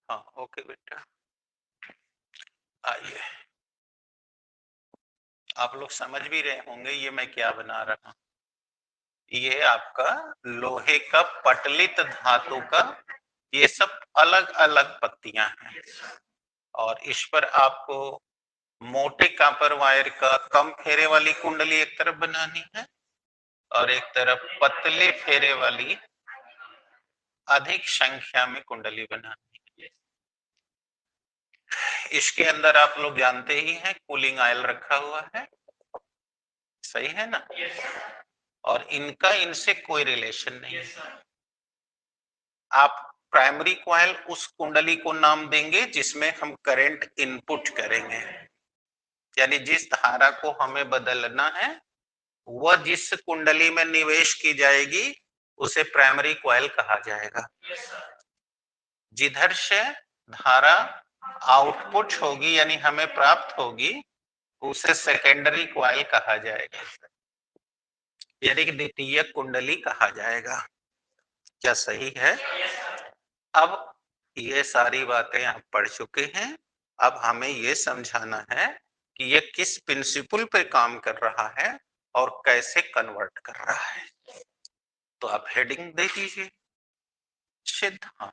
हाँ ओके बेटा, आइए। आप लोग समझ भी रहे होंगे ये मैं क्या बना रहा हूँ। ये आपका लोहे का पटलित धातु का ये सब अलग अलग पत्तियां हैं, और इस पर आपको मोटे कॉपर वायर का कम फेरे वाली कुंडली एक तरफ बनानी है और एक तरफ पतले फेरे वाली अधिक संख्या में कुंडली बनानी है। इसके अंदर आप लोग जानते ही हैं कूलिंग ऑयल रखा हुआ है, सही है ना? और इनका इनसे कोई रिलेशन नहीं है। आप प्राइमरी कॉइल उस कुंडली को नाम देंगे जिसमें हम करंट इनपुट करेंगे, यानी जिस धारा को हमें बदलना है वह जिस कुंडली में निवेश की जाएगी उसे प्राइमरी कॉइल कहा जाएगा। जिधर से धारा आउटपुट होगी यानी हमें प्राप्त होगी उसे सेकेंडरी कॉइल कहा जाएगा, यानी कि द्वितीय कुंडली कहा जाएगा। क्या सही है? अब ये सारी बातें आप पढ़ चुके हैं, अब हमें ये समझाना है कि ये किस प्रिंसिपल पे काम कर रहा है और कैसे कन्वर्ट कर रहा है। तो आप हेडिंग दे दीजिए, सिद्धांत।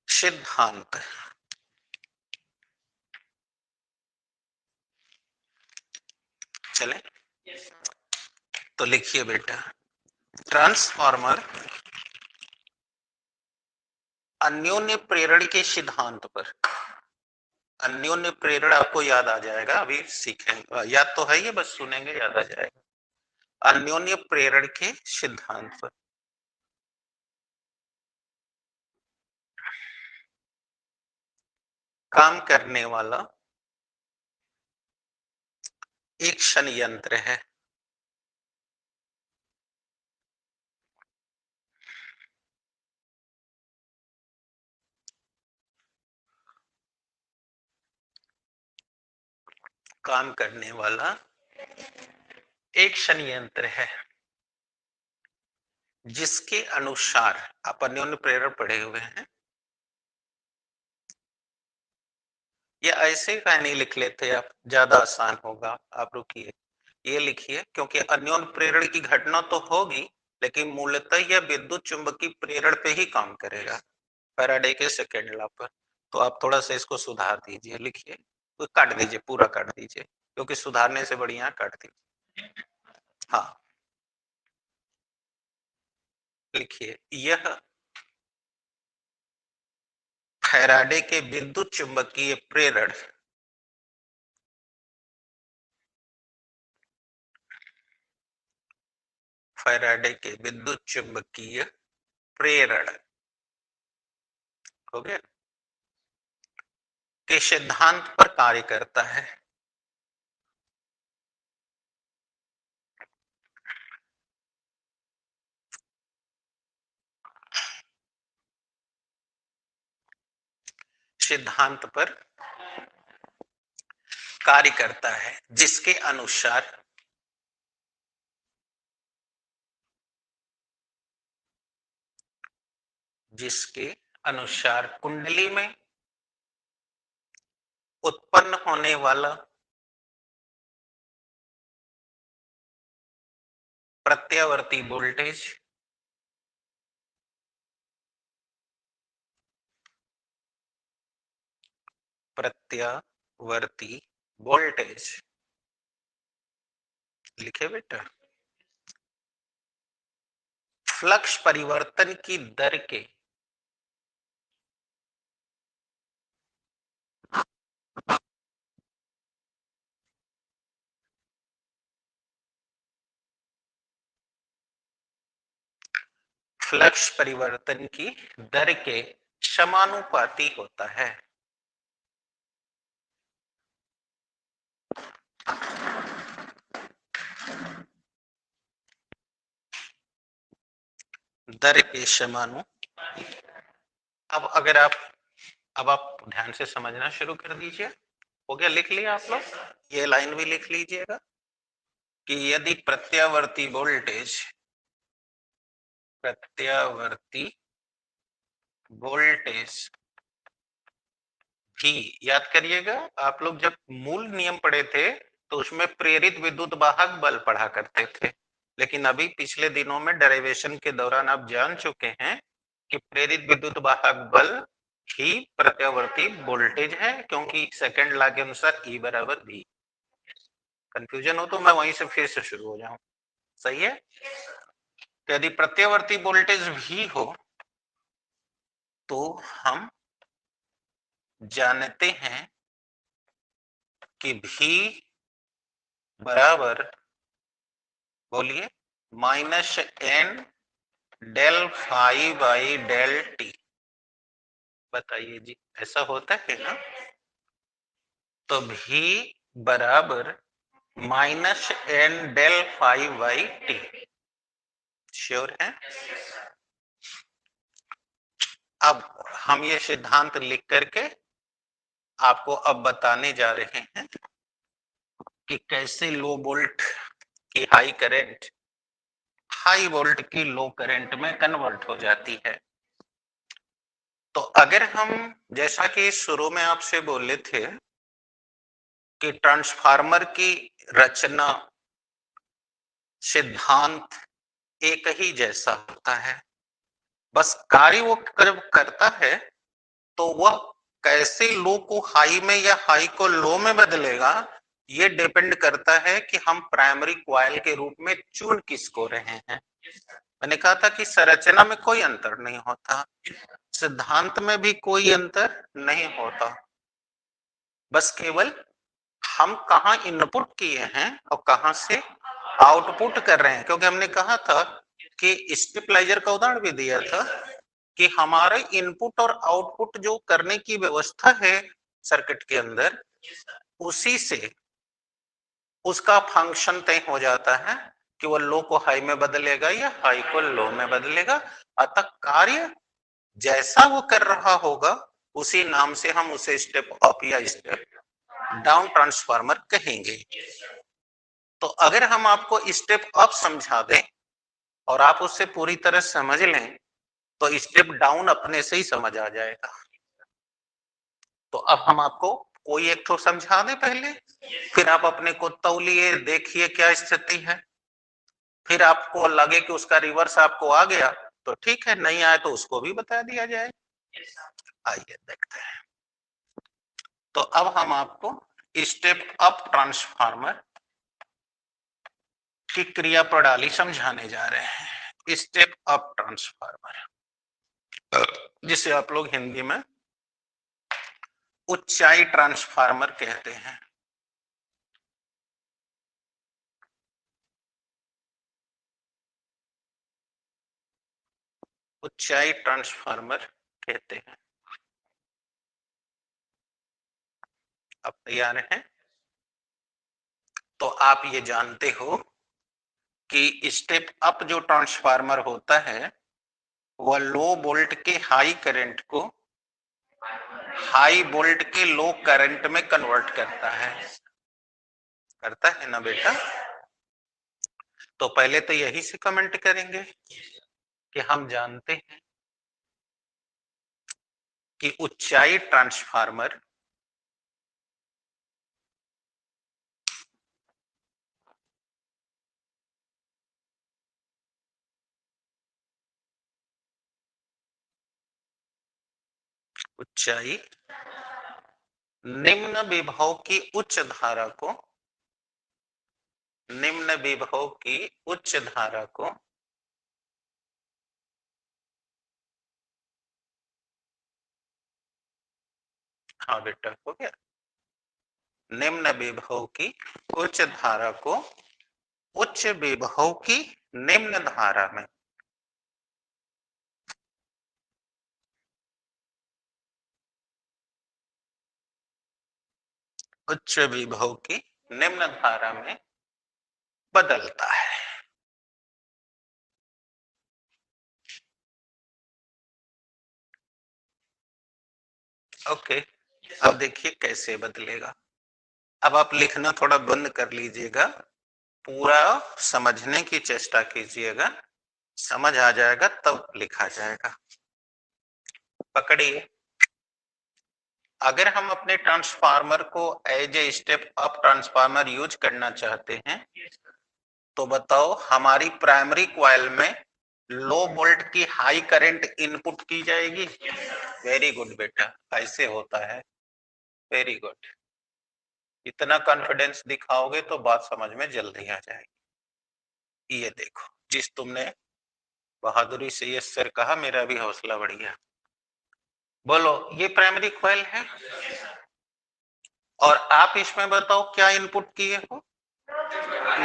सिद्धांत चले तो लिखिए बेटा, ट्रांसफार्मर अन्योन्य प्रेरण के सिद्धांत पर। अन्योन्य प्रेरण आपको याद आ जाएगा, अभी सीखेंगे, याद तो है ये, बस सुनेंगे याद आ जाएगा। अन्योन्य प्रेरण के सिद्धांत पर काम करने वाला एक संयंत्र है। काम करने वाला एक संयंत्र है जिसके अनुसार, आप अन्योन्य प्रेरण पढ़े हुए हैं, ये ऐसे कहानी लिख लेते आप, ज्यादा आसान होगा। आप रुकिए, ये लिखिए, क्योंकि अन्योन्य प्रेरण की घटना तो होगी लेकिन मूलतः यह विद्युत चुंबकीय प्रेरण पे ही काम करेगा, फैराडे के सेकेंड लॉ पर। तो आप थोड़ा सा इसको सुधार दीजिए, लिखिए, तो काट दीजिए, पूरा काट दीजिए, क्योंकि सुधारने से बढ़िया काट दीजिए। हाँ लिखिए, यह फैराडे के विद्युत चुंबकीय प्रेरण फैराडे के विद्युत चुंबकीय प्रेरण हो गया के सिद्धांत पर कार्य करता है। सिद्धांत पर कार्य करता है जिसके अनुसार कुंडली में उत्पन्न होने वाला प्रत्यावर्ती वोल्टेज लिखे बेटा, फ्लक्स परिवर्तन की दर के समानुपाती होता है। दर के समानुपाती। अब आप ध्यान से समझना शुरू कर दीजिए। हो गया? लिख लिया आप लोग? ये लाइन भी लिख लीजिएगा कि यदि प्रत्यावर्ती वोल्टेज प्रत्यावर्ती वोल्टेज भी, याद करिएगा आप लोग जब मूल नियम पढ़े थे तो उसमें प्रेरित विद्युत वाहक बल पढ़ा करते थे, लेकिन अभी पिछले दिनों में डेरिवेशन के दौरान आप जान चुके हैं कि प्रेरित विद्युत वाहक बल ही प्रत्यावर्ती वोल्टेज है, क्योंकि सेकंड लॉ के अनुसार E बराबर V। कंफ्यूजन हो तो मैं वहीं से फिर से शुरू हो जाऊं, सही है। तो यदि प्रत्यावर्ती वोल्टेज V हो तो हम जानते हैं कि V बराबर, बोलिए, -n del phi by del t. बताइए जी, ऐसा होता है ना। तो V बराबर -n del phi by t, sure है। अब हम ये सिद्धांत लिख करके आपको अब बताने जा रहे हैं कि कैसे लो वोल्ट की हाई करंट हाई वोल्ट की लो करंट में कन्वर्ट हो जाती है। तो अगर हम, जैसा कि शुरू में आपसे बोले थे कि ट्रांसफार्मर की रचना सिद्धांत एक ही जैसा होता है, बस कार्य वो जब करता है तो वह कैसे लो को हाई में या हाई को लो में बदलेगा, ये डिपेंड करता है कि हम प्राइमरी कॉइल के रूप में चुन किसको रहे हैं। मैंने कहा था कि संरचना में कोई अंतर नहीं होता, सिद्धांत में भी कोई अंतर नहीं होता, बस केवल हम कहाँ इनपुट किए हैं और कहां से आउटपुट कर रहे हैं। क्योंकि हमने कहा था कि स्टेबलाइजर का उदाहरण भी दिया था कि हमारे इनपुट और आउटपुट जो करने की व्यवस्था है सर्किट के अंदर, उसी से उसका फंक्शन तय हो जाता है कि वो लो को हाई में बदलेगा या हाई को लो में बदलेगा। अतः कार्य जैसा वो कर रहा होगा उसी नाम से हम उसे स्टेप अप या स्टेप डाउन ट्रांसफार्मर कहेंगे। तो अगर हम आपको स्टेप अप समझा दें और आप उससे पूरी तरह समझ लें तो स्टेप डाउन अपने से ही समझ आ जाएगा। तो अब हम आपको कोई एक तो समझा दें पहले, फिर आप अपने को तौलिए, देखिए क्या स्थिति है, फिर आपको लगे कि उसका रिवर्स आपको आ गया तो ठीक है, नहीं आया तो उसको भी बता दिया जाए। आइए देखते हैं। तो अब हम आपको स्टेप अप ट्रांसफार्मर की क्रिया प्रणाली समझाने जा रहे हैं। स्टेप अप ट्रांसफार्मर, जिसे आप लोग हिंदी में ऊंचाई ट्रांसफार्मर कहते हैं। ऊंचाई ट्रांसफार्मर कहते हैं। अब तैयार हैं? तो आप ये जानते हो कि स्टेप अप जो ट्रांसफार्मर होता है वह लो वोल्ट के हाई करंट को हाई वोल्ट के लो करंट में कन्वर्ट करता है ना बेटा। तो पहले तो यही से कमेंट करेंगे कि हम जानते हैं कि ऊंचाई ट्रांसफार्मर ऊंचाई निम्न विभव की उच्च धारा को हाँ बेटा हो गया, निम्न विभव की उच्च धारा को उच्च विभव की निम्न धारा में उच्च विभव की निम्न धारा में बदलता है। ओके, अब देखिए कैसे बदलेगा। अब आप लिखना थोड़ा बंद कर लीजिएगा, पूरा समझने की चेष्टा कीजिएगा समझ आ जाएगा तब लिखा जाएगा। पकड़िए, अगर हम अपने ट्रांसफार्मर को as a step up transformer use करना चाहते हैं तो बताओ हमारी प्राइमरी कॉइल में लो वोल्ट की हाई करंट इनपुट की जाएगी। वेरी गुड बेटा, ऐसे होता है। वेरी गुड, इतना कॉन्फिडेंस दिखाओगे तो बात समझ में जल्दी आ जाएगी। ये देखो, जिस तुमने बहादुरी से ये सर कहा, मेरा भी हौसला बढ़ गया। बोलो, ये प्राइमरी कॉइल है और आप इसमें बताओ क्या इनपुट किए हो,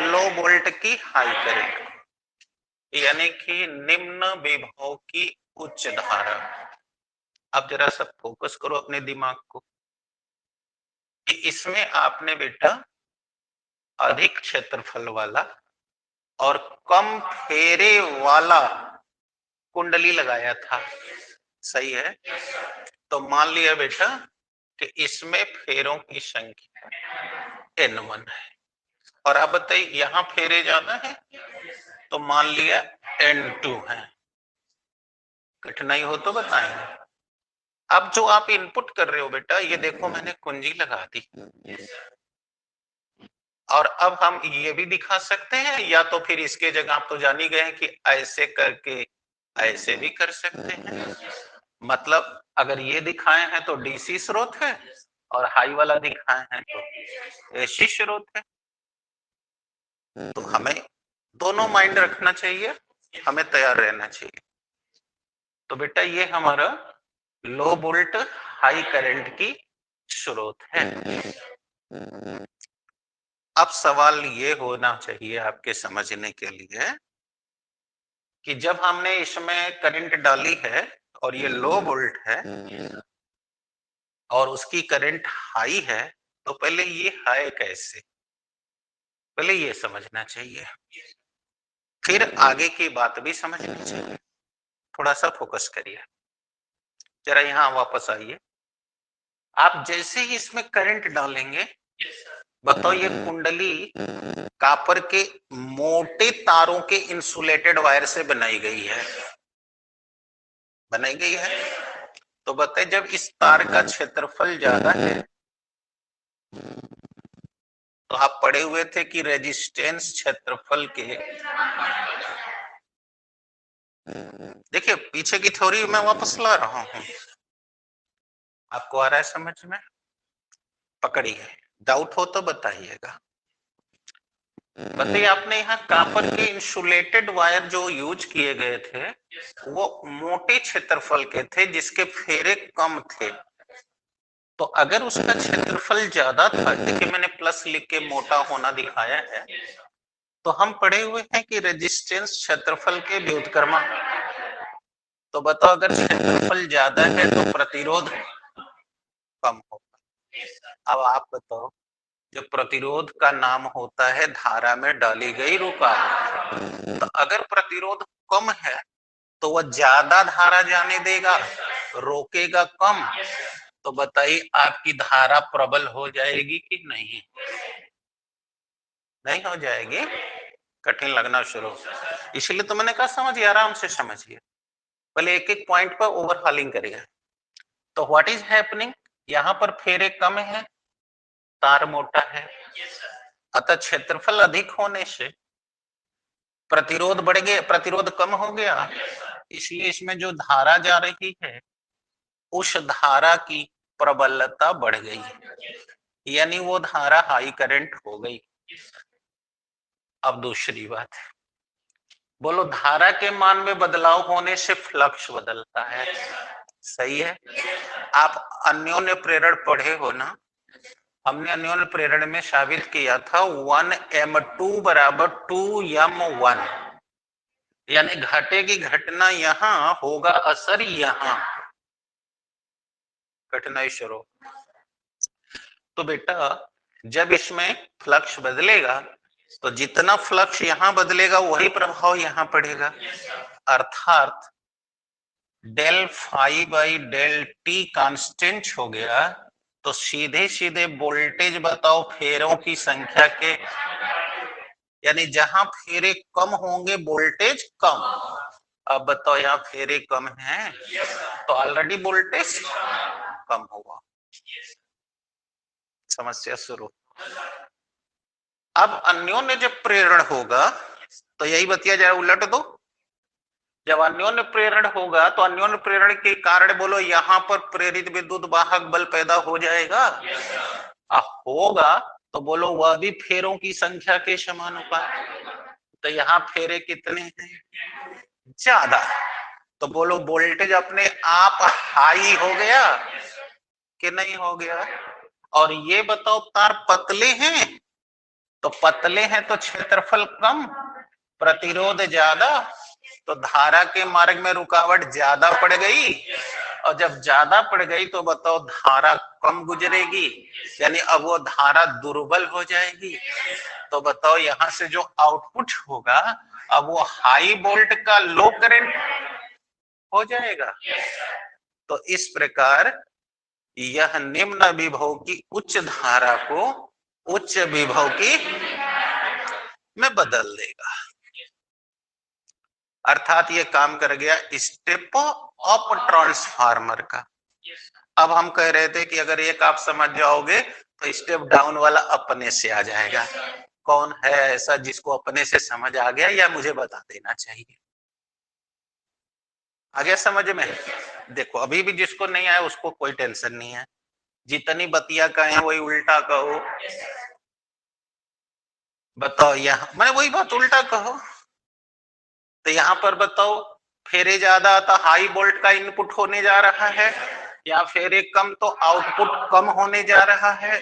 लो वोल्ट की हाई करंट, यानी कि निम्न विभव की उच्च धारा। अब जरा सब फोकस करो अपने दिमाग को कि इसमें आपने बेटा अधिक क्षेत्रफल वाला और कम फेरे वाला कुंडली लगाया था, सही है। तो मान लिया बेटा कि इसमें फेरों की संख्या N1 है और आप बताइए यहां फेरे ज्यादा है तो मान लिया N2 है। कठिनाई हो तो बताएंगे। अब जो आप इनपुट कर रहे हो बेटा, ये देखो मैंने कुंजी लगा दी और अब हम ये भी दिखा सकते हैं या तो फिर इसके जगह आप तो जान ही गए हैं कि ऐसे करके ऐसे भी कर सकते हैं। मतलब अगर ये दिखाए हैं तो डीसी स्रोत है और हाई वाला दिखाए हैं तो एसी स्रोत है। तो हमें दोनों माइंड रखना चाहिए, हमें तैयार रहना चाहिए। तो बेटा ये हमारा लो वोल्ट हाई करंट की स्रोत है। अब सवाल ये होना चाहिए आपके समझने के लिए कि जब हमने इसमें करंट डाली है और ये लो वोल्ट है और उसकी करंट हाई है, तो पहले ये हाई कैसे, पहले ये समझना चाहिए, फिर आगे की बात भी समझनी चाहिए। थोड़ा सा फोकस करिए, जरा यहां वापस आइए। आप जैसे ही इसमें करंट डालेंगे, बताओ ये कुंडली कॉपर के मोटे तारों के इंसुलेटेड वायर से बनाई गई है, बनाई गई है। तो बताए जब इस तार का क्षेत्रफल ज्यादा है तो आप पढ़े हुए थे कि रेजिस्टेंस क्षेत्रफल के, देखिए पीछे की थ्योरी मैं वापस ला रहा हूं, आपको आ रहा है समझ में? पकड़िए, डाउट हो तो बताइएगा। बताइए आपने यहाँ कॉपर के इंसुलेटेड वायर जो यूज किए गए थे वो मोटे क्षेत्रफल के थे जिसके फेरे कम थे। तो अगर उसका क्षेत्रफल ज्यादा था, देखिए मैंने प्लस लिख के मोटा होना दिखाया है, तो हम पढ़े हुए हैं कि रेजिस्टेंस क्षेत्रफल के व्युत्क्रम। तो बताओ अगर क्षेत्रफल ज्यादा है तो प्रतिरोध कम होगा। अब आप बताओ, जो प्रतिरोध का नाम होता है धारा में डाली गई रुकावट। तो अगर प्रतिरोध कम है तो वह ज्यादा धारा जाने देगा, रोकेगा कम। तो बताइए आपकी धारा प्रबल हो जाएगी कि नहीं? नहीं हो जाएगी, कठिन लगना शुरू। इसलिए तो मैंने कहा समझिए, आराम से समझिए, पहले एक एक पॉइंट पर ओवरहॉलिंग करिए। तो व्हाट इज हैपनिंग, यहाँ पर फेरे कम है, तार मोटा है, अतः क्षेत्रफल अधिक होने से प्रतिरोध बढ़ गया, प्रतिरोध कम हो गया, इसलिए इसमें जो धारा जा रही है उस धारा की प्रबलता बढ़ गई, यानी वो धारा हाई करंट हो गई। अब दूसरी बात, बोलो धारा के मान में बदलाव होने से फ्लक्स बदलता है, सही है। आप अन्योन्य प्रेरण पढ़े हो ना, हमने अन्योन्य प्रेरण में साबित किया था 1m2 बराबर 2m1, यानी घटेगी घटना यहां, होगा असर यहां, कठिनाई शुरू। तो बेटा जब इसमें फ्लक्स बदलेगा तो जितना फ्लक्स यहां बदलेगा वही प्रभाव यहां पड़ेगा, अर्थात del phi by del t constant हो गया। तो सीधे सीधे वोल्टेज बताओ फेरों की संख्या के, यानी जहां फेरे कम होंगे वोल्टेज कम, अब बताओ यहाँ फेरे कम है तो ऑलरेडी वोल्टेज कम होगा। समस्या शुरू। अब अन्योन्य जब प्रेरण होगा तो यही बतिया जाए, उलट दो। जब अन्योन्य प्रेरण होगा तो अन्योन्य प्रेरण के कारण बोलो यहाँ पर प्रेरित विद्युत वाहक बल पैदा हो जाएगा। होगा तो बोलो वह भी फेरों की संख्या के समानुपात। तो यहाँ फेरे कितने हैं? ज्यादा। तो बोलो वोल्टेज अपने आप हाई हो गया कि नहीं हो गया? और ये बताओ तार पतले हैं तो पतले हैं तो क्षेत्रफल कम, प्रतिरोध ज्यादा, तो धारा के मार्ग में रुकावट ज्यादा पड़ गई। और जब ज्यादा पड़ गई तो बताओ धारा कम गुजरेगी, यानी अब वो धारा दुर्बल हो जाएगी। तो बताओ यहां से जो आउटपुट होगा अब वो हाई वोल्ट का लो करंट हो जाएगा। तो इस प्रकार यह निम्न विभव की उच्च धारा को उच्च विभव की में बदल देगा। अर्थात ये काम कर गया स्टेप अप ट्रांसफार्मर का। अब हम कह रहे थे कि अगर एक आप समझ जाओगे तो स्टेप डाउन वाला अपने से आ जाएगा। कौन है ऐसा जिसको अपने से समझ आ गया या मुझे बता देना चाहिए? आ गया समझ में? देखो अभी भी जिसको नहीं आया उसको कोई टेंशन नहीं है, जितनी बतिया कहे वही उल्टा कहो। बताओ यहाँ मैं वही बात उल्टा कहो। तो यहाँ पर बताओ फेरे ज्यादा तो हाई वोल्ट का इनपुट होने जा रहा है, या फेरे कम तो आउटपुट कम होने जा रहा है।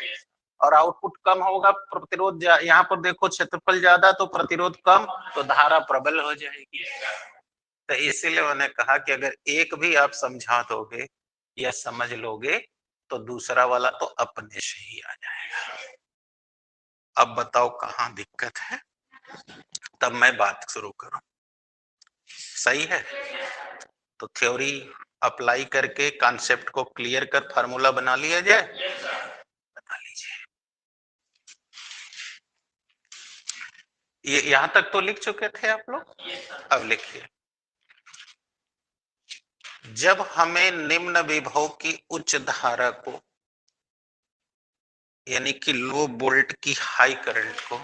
और आउटपुट कम होगा प्रतिरोध यहाँ पर देखो क्षेत्रफल ज्यादा तो प्रतिरोध कम, तो धारा प्रबल हो जाएगी। तो इसीलिए मैंने कहा कि अगर एक भी आप समझा दोगे या समझ लोगे तो दूसरा वाला तो अपने से ही आ जाएगा। अब बताओ कहाँ दिक्कत है, तब मैं बात शुरू करूं। सही है? तो थ्योरी अप्लाई करके कॉन्सेप्ट को क्लियर कर फार्मूला बना लिया जाए। बना लीजिए। ये यहां तक तो लिख चुके थे आप लोग, अब लिखिए। जब हमें निम्न विभव की उच्च धारा को यानी कि लो वोल्ट की हाई करंट को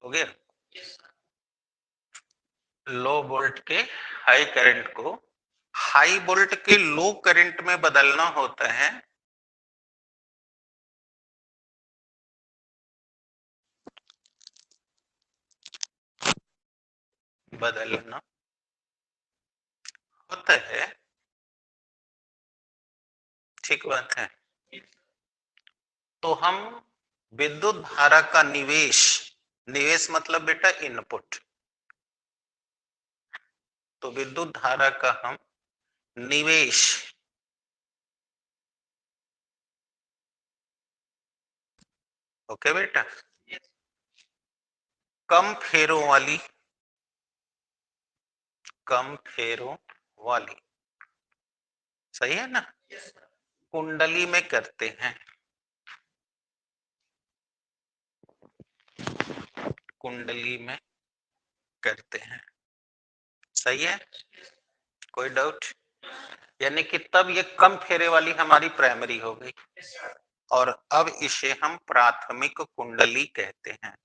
हो गया, लो वोल्ट के हाई करंट को हाई वोल्ट के लो करंट में बदलना होता है बदलना होता है। ठीक बात है। तो हम विद्युत धारा का निवेश, निवेश मतलब बेटा इनपुट, तो विद्युत धारा का हम निवेश ओके बेटा कम फेरों वाली सही है ना, कुंडली में करते हैं। कुंडली में करते हैं, सही है, कोई डाउट? यानी कि तब ये कम फेरे वाली हमारी प्राइमरी हो गई और अब इसे हम प्राथमिक कुंडली कहते हैं।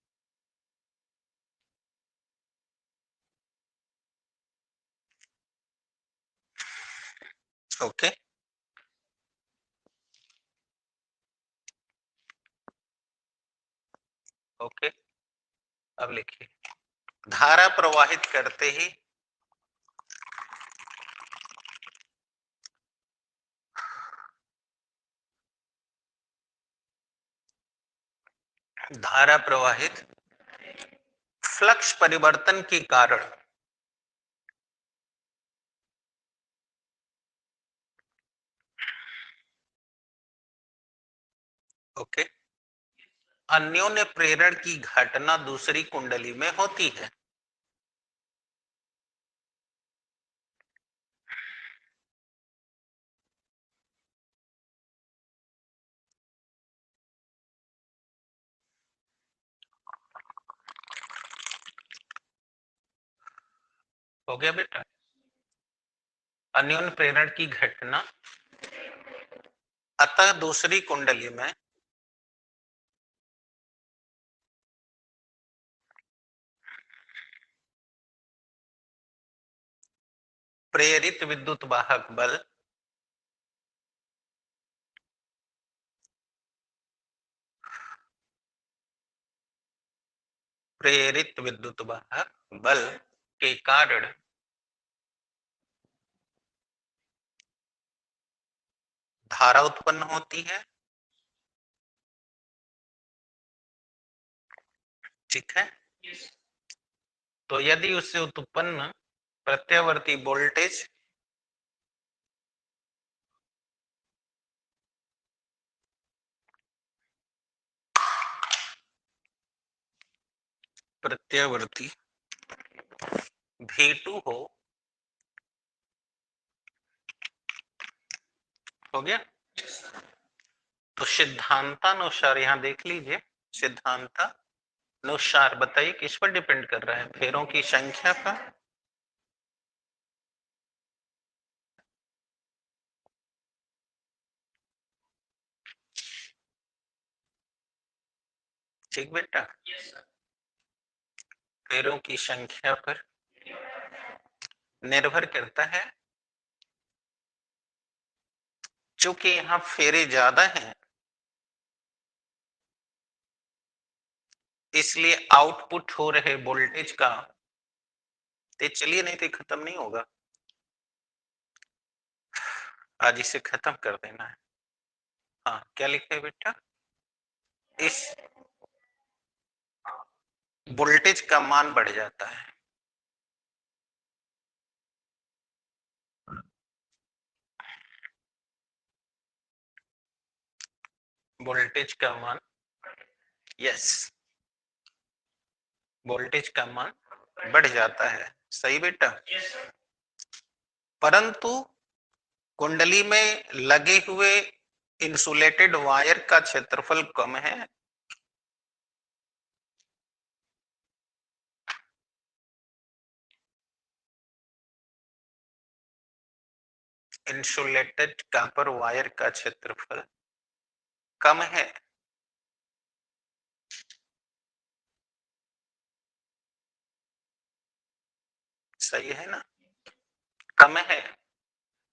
Okay okay. अब लिखिए, धारा प्रवाहित करते ही धारा प्रवाहित फ्लक्स परिवर्तन के कारण ओके अन्योन्य प्रेरण की घटना दूसरी कुंडली में होती है। हो गया बेटा। अन्योन्य प्रेरण की घटना, अतः दूसरी कुंडली में प्रेरित विद्युत वाहक बल प्रेरित विद्युत वाहक बल के कारण धारा उत्पन्न होती है। ठीक है। तो यदि उससे उत्पन्न प्रत्यावर्ती वोल्टेज प्रत्यावर्ती V2 हो गया। तो सिद्धांतानुसार यहां देख लीजिए, सिद्धांतानुसार बताइए किस पर डिपेंड कर रहा है, फेरों की संख्या पर। ठीक बेटा, फेरों की संख्या पर निर्भर करता है। चूंकि यहाँ फेरे ज्यादा हैं, इसलिए आउटपुट हो रहे वोल्टेज का, ते चलिए नहीं तो खत्म नहीं होगा, आज इसे खत्म कर देना है। हाँ क्या लिखा है बेटा, इस वोल्टेज का मान बढ़ जाता है। वोल्टेज का मान, यस, वोल्टेज का मान बढ़ जाता है। सही बेटा। परंतु कुंडली में लगे हुए इंसुलेटेड वायर का क्षेत्रफल कम है। इंसुलेटेड कॉपर वायर का क्षेत्रफल कम है। सही है ना, कम है,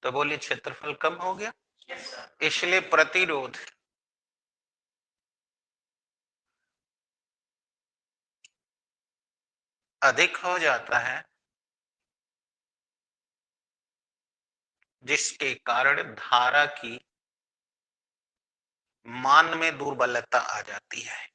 तो बोलिए क्षेत्रफल कम हो गया। इसलिए प्रतिरोध अधिक हो जाता है, जिसके कारण धारा की मान में दुर्बलता आ जाती है।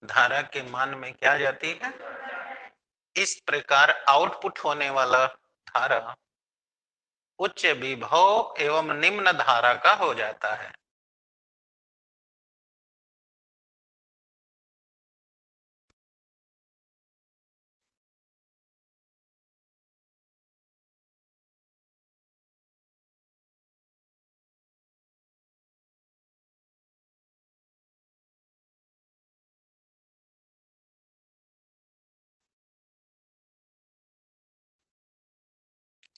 धारा के मान में क्या जाती है, इस प्रकार आउटपुट होने वाला धारा उच्च विभव एवं निम्न धारा का हो जाता है।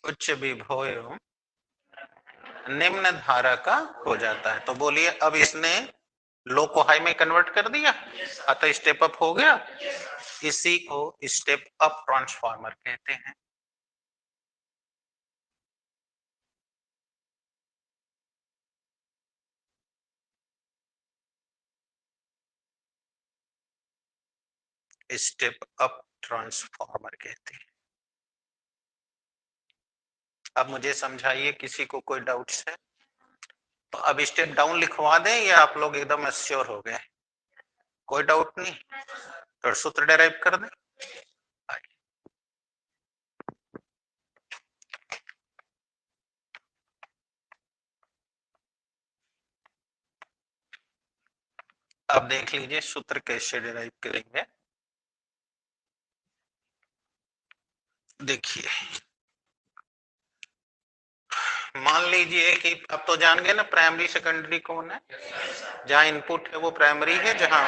उच्च विभव एवं निम्न धारा का हो जाता है। तो बोलिए अब इसने लो को हाई में कन्वर्ट कर दिया, अतः स्टेप अप हो गया। इसी को स्टेप अप ट्रांसफार्मर कहते हैं। स्टेप अप ट्रांसफार्मर कहते हैं। अब मुझे समझाइए, किसी को कोई डाउट्स है तो अब स्टेप डाउन लिखवा दें या आप लोग एकदम श्योर हो गए, कोई डाउट नहीं, तो सूत्र डेराइव कर दें। अब देख लीजिए सूत्र कैसे डेराइव करेंगे। देखिए मान लीजिए कि अब तो जान गए ना प्राइमरी सेकेंडरी कौन है, जहां इनपुट है वो प्राइमरी है, जहां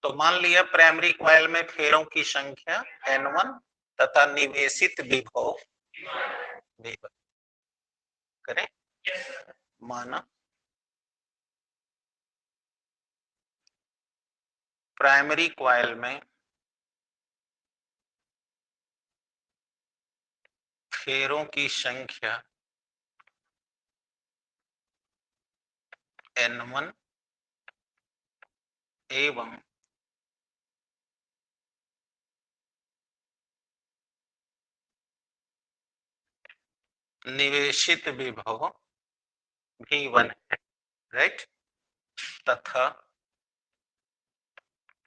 तो मान लिया प्राइमरी कॉइल में फेरों की संख्या N1 तथा निवेशित विभव V1 करें माना प्राइमरी कॉइल में फेरों की संख्या N1 एवं निवेशित विभव V1 है, राइट, तथा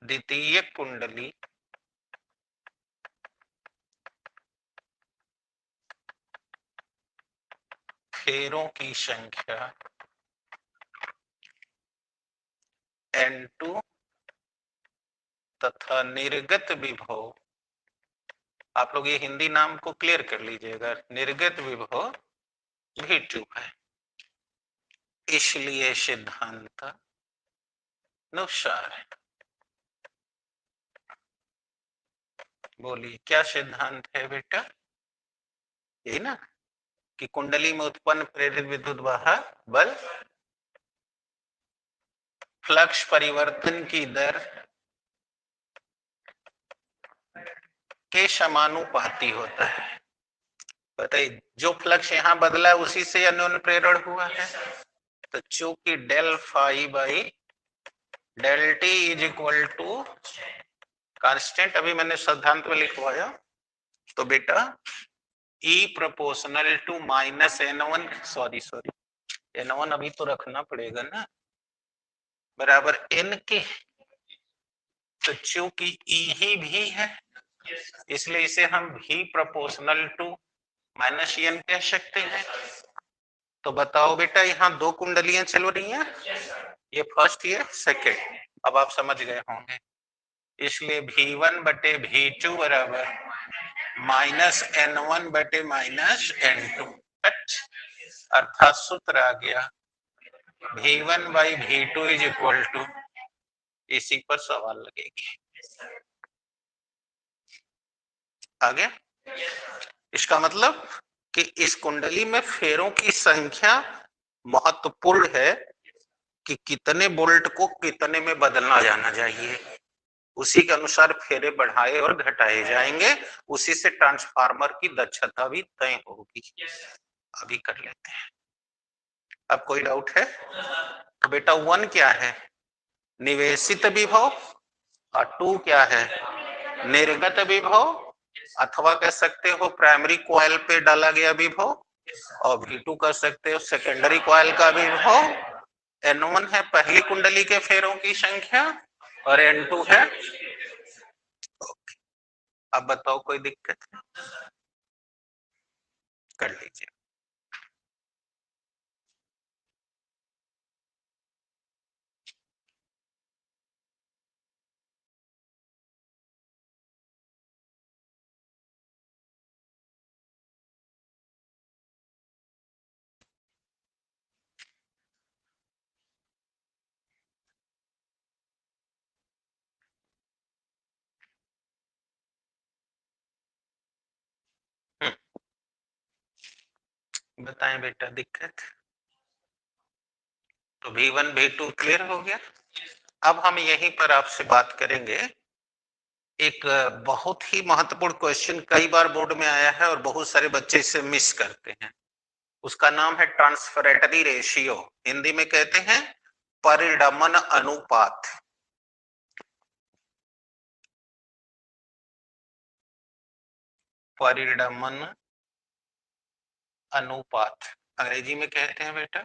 द्वितीय कुंडली फेरों की संख्या N2 तथा निर्गत विभव, आप लोग ये हिंदी नाम को क्लियर कर लीजिएगा, निर्गत विभव V2 है। इसलिए सिद्धांत अनुसार बोलिए क्या सिद्धांत है बेटा, यही ना कि कुंडली में उत्पन्न प्रेरित विद्युत वाहक बल फ्लक्स परिवर्तन की दर के समानुपाती होता है। बताइए जो फ्लक्स यहाँ बदला है उसी से अन्योन्य प्रेरण हुआ है, तो चूंकि del phi by del t is equal to constant, अभी मैंने सिद्धांत में लिखवाया, तो बेटा E proportional to minus N1 sorry N1 अभी तो रखना पड़ेगा ना, बराबर N के, तो चूंकि E ही भी है इसलिए इसे हम V proportional to minus N कह सकते हैं। तो बताओ बेटा यहाँ दो कुंडलियां चल रही हैं, ये फर्स्ट ये सेकेंड, अब आप समझ गए होंगे, इसलिए V1 बटे V2 बराबर माइनस N1 बटे माइनस N2, अर्थात सूत्र आ गया V1 by V2 is equal to, इसी पर सवाल लगेगी। आगे इसका मतलब कि इस कुंडली में फेरों की संख्या महत्वपूर्ण है कि कितने बोल्ट को कितने में बदलना जाना चाहिए, उसी के अनुसार फेरे बढ़ाए और घटाए जाएंगे, उसी से ट्रांसफार्मर की दक्षता भी तय होगी। अभी कर लेते हैं, अब कोई डाउट है? तो बेटा 1 क्या है, निवेशित विभव, और 2 क्या है, निर्गत विभव, अथवा कह सकते हो प्राइमरी कॉइल पे डाला गया विभव, और V2 कर सकते हो सेकेंडरी कॉइल का विभव। N1 है पहली कुंडली के फेरों की संख्या और N2 है, अब बताओ कोई दिक्कत है? कर लीजिए। बताएं बेटा दिक्कत, तो V1 V2 क्लियर हो गया। अब हम यहीं पर आपसे बात करेंगे, एक बहुत ही महत्वपूर्ण क्वेश्चन कई बार बोर्ड में आया है और बहुत सारे बच्चे इसे मिस करते हैं, उसका नाम है ट्रांसफरेटरी रेशियो, हिंदी में कहते हैं परिडमन अनुपात। परिडमन अनुपात अंग्रेजी में कहते हैं बेटा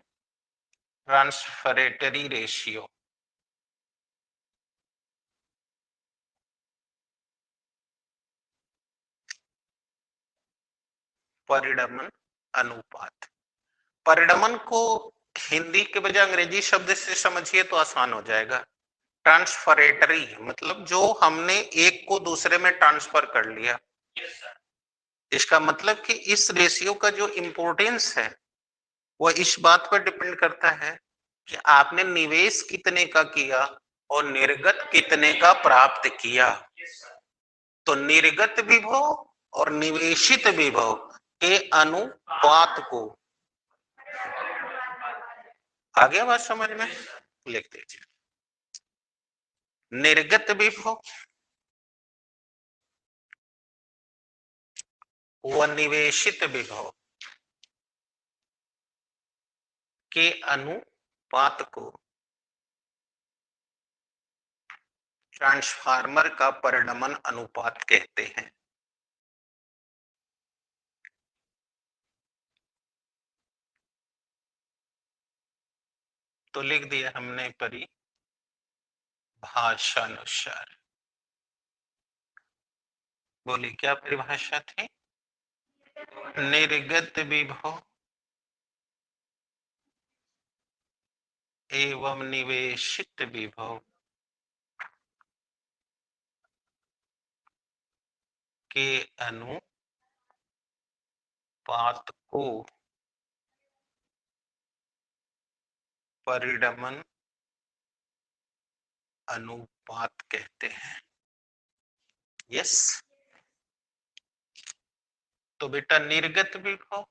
ट्रांसफरेटरी रेशियो। परिडमन अनुपात, परिडमन को हिंदी के बजाय अंग्रेजी शब्द से समझिए तो आसान हो जाएगा। ट्रांसफरेटरी मतलब जो हमने एक को दूसरे में ट्रांसफर कर लिया, इसका मतलब कि इस रेशियो का जो इम्पोर्टेंस है वो इस बात पर डिपेंड करता है कि आपने निवेश कितने का किया और निर्गत कितने का प्राप्त किया। तो निर्गत विभव और निवेशित विभव के अनुपात को, आ गया बात समझ में? लिख दीजिए, निर्गत विभव व निवेशित विभव के अनुपात को ट्रांसफार्मर का परिणमन अनुपात कहते हैं। तो लिख दिया हमने परिभाषानुसार। बोली क्या परिभाषा थी? निर्गत विभव एवं निवेशित विभव के अनुपात को परिणमन अनुपात कहते हैं। यस। तो बेटा निर्गत विभव,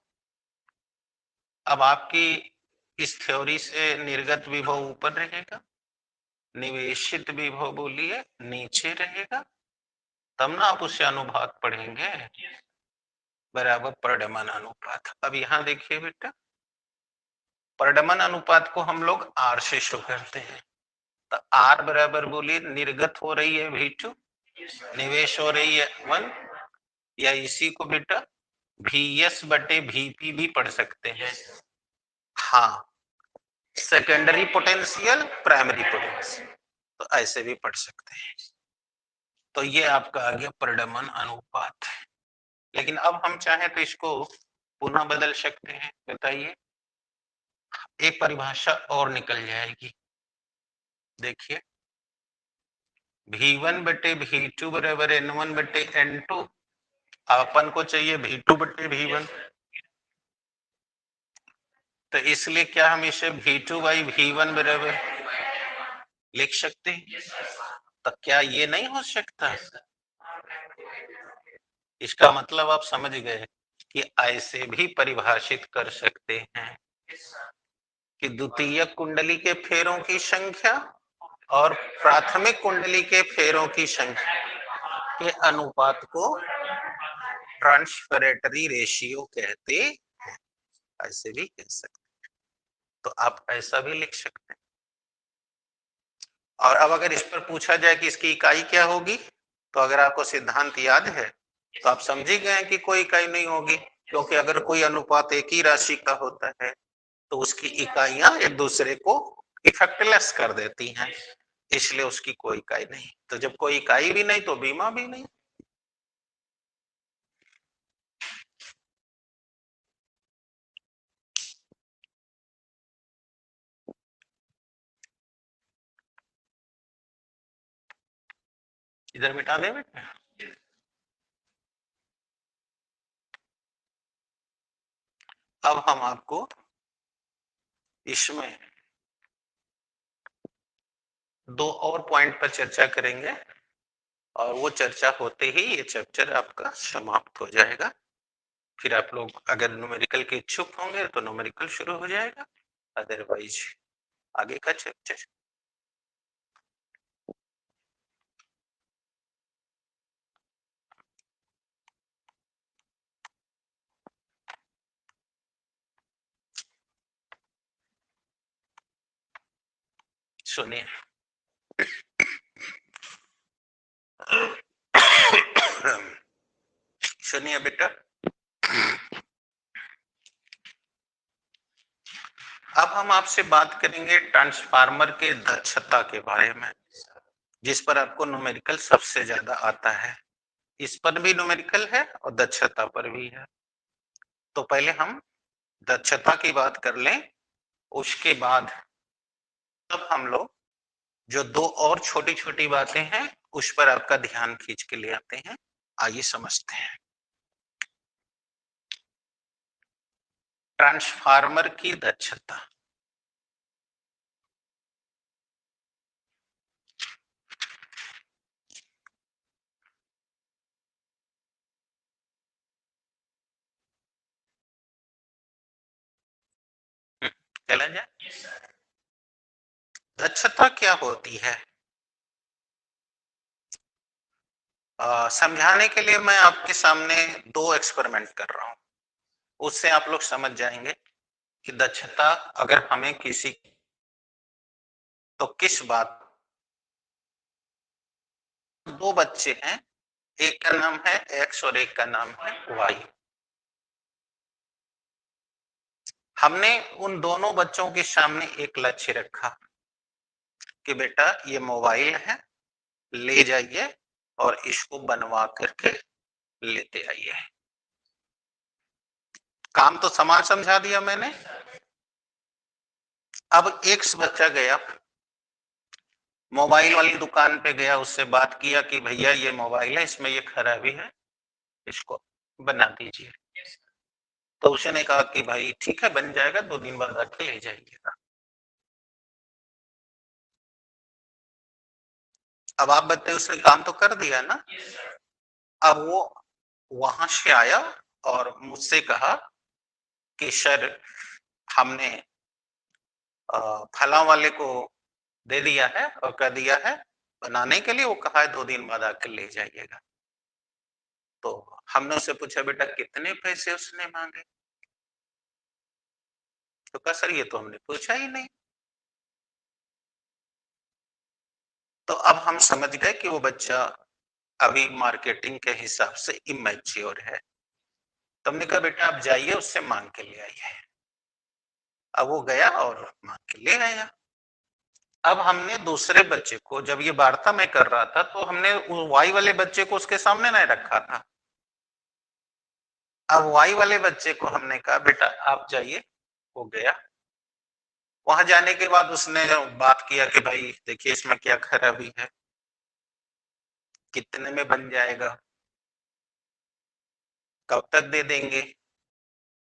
अब आपकी इस थ्योरी से निर्गत विभव ऊपर रहेगा, निवेशित विभव बोलिए नीचे रहेगा, तब ना आप उससे अनुपात पढ़ेंगे, बराबर परिणमन अनुपात। अब यहां देखिए बेटा, परिणमन अनुपात को हम लोग आर से शो करते हैं। तो आर बराबर बोलिए निर्गत हो रही है V2, निवेश हो रही है 1, या इसी को बेटा VS बटे VP भी पढ़ सकते हैं। हाँ, सेकेंडरी पोटेंशियल, प्राइमरी पोटेंशियल, तो ऐसे भी पढ़ सकते हैं। तो ये आपका आ गया परिणमन अनुपात। लेकिन अब हम चाहें तो इसको पुनः बदल सकते हैं। बताइए, एक परिभाषा और निकल जाएगी। देखिए, V1 बटे V2 बराबर N1 बटे N2, अपन को चाहिए V2 बटे V1, तो इसलिए क्या हम इसे V2 बाई V1 बराबर लिख सकते हैं? तो क्या ये नहीं हो सकता? इसका मतलब आप समझ गए कि ऐसे भी परिभाषित कर सकते हैं कि द्वितीय कुंडली के फेरों की संख्या और प्राथमिक कुंडली के फेरों की संख्या के अनुपात को ट्रांसफरेटरी रेशियो कहते हैं। ऐसे भी कह सकते हैं, तो आप ऐसा भी लिख सकते हैं। और अब अगर इस पर पूछा जाए कि इसकी इकाई क्या होगी, तो अगर आपको सिद्धांत याद है तो आप समझ ही गए कि कोई इकाई नहीं होगी, क्योंकि अगर कोई अनुपात एक ही राशि का होता है तो उसकी इकाइयां एक दूसरे को इफेक्टलेस कर देती हैं, इसलिए उसकी कोई इकाई नहीं। तो जब कोई इकाई भी नहीं तो बीमा भी नहीं। इधर मिटा दे बेटा। अब हम आपको इसमें दो और पॉइंट पर चर्चा करेंगे, और वो चर्चा होते ही ये चैप्टर आपका समाप्त हो जाएगा। फिर आप लोग अगर न्यूमेरिकल के इच्छुक होंगे तो न्यूमेरिकल शुरू हो जाएगा, अदरवाइज आगे का चैप्टर। सुनिए, सुनिए बेटा, अब हम आपसे बात करेंगे ट्रांसफार्मर के दक्षता के बारे में, जिस पर आपको न्यूमेरिकल सबसे ज्यादा आता है। इस पर भी न्यूमेरिकल है और दक्षता पर भी है। तो पहले हम दक्षता की बात कर लें, उसके बाद तब हम लोग जो दो और छोटी छोटी बातें हैं उस पर आपका ध्यान खींच के ले आते हैं। आइए समझते हैं। ट्रांसफार्मर की दक्षता। चला जाए, दक्षता क्या होती है? समझाने के लिए मैं आपके सामने दो एक्सपेरिमेंट कर रहा हूं, उससे आप लोग समझ जाएंगे कि दक्षता अगर हमें किसी तो किस बात। दो बच्चे हैं, एक का नाम है एक्स और एक का नाम है वाई। हमने उन दोनों बच्चों के सामने एक लक्ष्य रखा कि बेटा ये मोबाइल है, ले जाइए और इसको बनवा करके लेते आइए। काम तो समान समझा दिया मैंने। अब एक बच्चा गया, मोबाइल वाली दुकान पे गया, उससे बात किया कि भैया ये मोबाइल है, इसमें ये खराबी है, इसको बना दीजिए। तो उसने कहा कि भाई ठीक है, बन जाएगा, 2 दिन बाद आके ले जाइएगा। अब आप बताइए, उसने काम तो कर दिया ना। अब वो वहां से आया और मुझसे कहा कि सर हमने फला वाले को दे दिया है और कह दिया है बनाने के लिए, वो कहा है 2 दिन बाद आकर ले जाइएगा। तो हमने उससे पूछा बेटा कितने पैसे उसने मांगे? तो कहा सर ये तो हमने पूछा ही नहीं। तो अब हम समझ गए कि वो बच्चा अभी मार्केटिंग के हिसाब से इमेच्योर है। तो हमने कहा बेटा आप जाइए, उससे मांग के ले आइए। अब वो गया और मांग के ले आया। अब हमने दूसरे बच्चे को, जब ये वार्ता मैं कर रहा था, तो हमने वाई वाले बच्चे को उसके सामने नहीं रखा था। अब वाई वाले बच्चे को हमने कहा बेटा आप जाइए। वो गया, वहां जाने के बाद उसने बात किया कि भाई देखिए इसमें क्या खराबी है, कितने में बन जाएगा, कब तक दे देंगे।